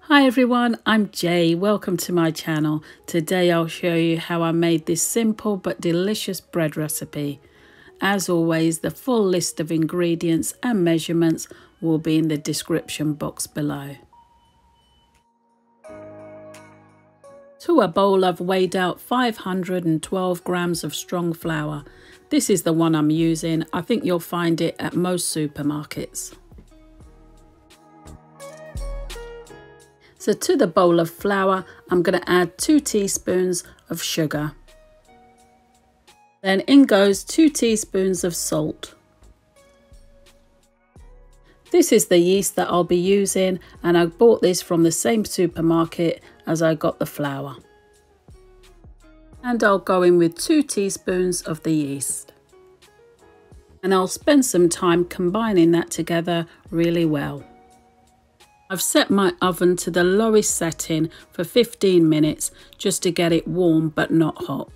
Hi everyone, I'm Jay. Welcome to my channel. Today I'll show you how I made this simple but delicious bread recipe. As always, the full list of ingredients and measurements will be in the description box below. To a bowl I've weighed out 512 grams of strong flour. This is the one I'm using. I think you'll find it at most supermarkets. So to the bowl of flour, I'm going to add 2 teaspoons of sugar. Then in goes 2 teaspoons of salt. This is the yeast that I'll be using, and I bought this from the same supermarket as I got the flour. And I'll go in with 2 teaspoons of the yeast. And I'll spend some time combining that together really well. I've set my oven to the lowest setting for 15 minutes just to get it warm but not hot.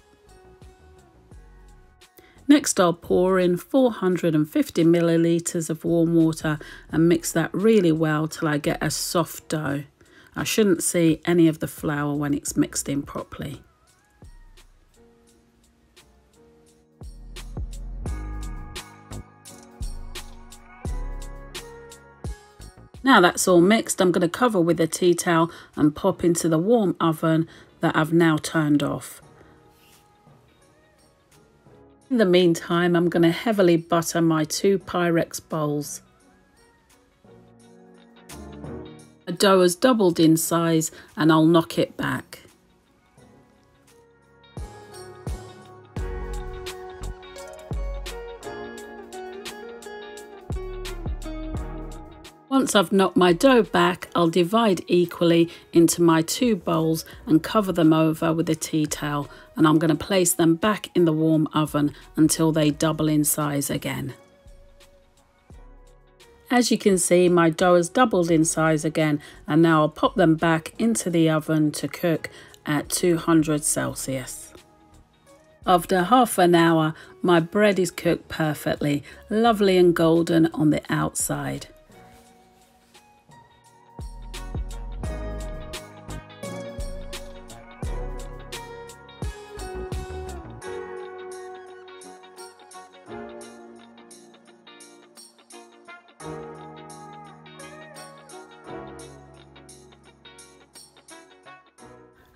Next I'll pour in 450 milliliters of warm water and mix that really well till I get a soft dough. I shouldn't see any of the flour when it's mixed in properly. Now that's all mixed, I'm going to cover with a tea towel and pop into the warm oven that I've now turned off. In the meantime, I'm going to heavily butter my 2 Pyrex bowls. The dough has doubled in size and I'll knock it back. Once I've knocked my dough back, I'll divide equally into my 2 bowls and cover them over with a tea towel, and I'm going to place them back in the warm oven until they double in size again. As you can see, my dough has doubled in size again, and now I'll pop them back into the oven to cook at 200 Celsius. After half an hour, my bread is cooked perfectly, lovely and golden on the outside.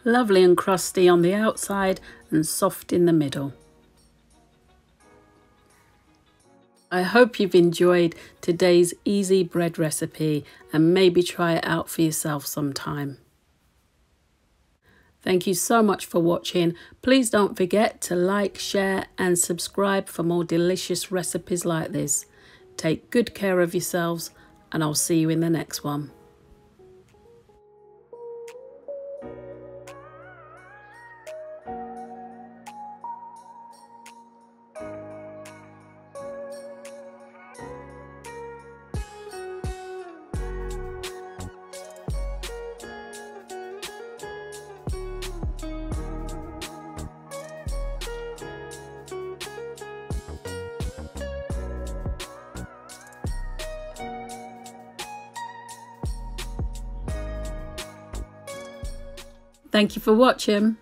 Lovely and crusty on the outside and soft in the middle. I hope you've enjoyed today's easy bread recipe and maybe try it out for yourself sometime. Thank you so much for watching. Please don't forget to like, share and subscribe for more delicious recipes like this. Take good care of yourselves and I'll see you in the next one. Thank you for watching.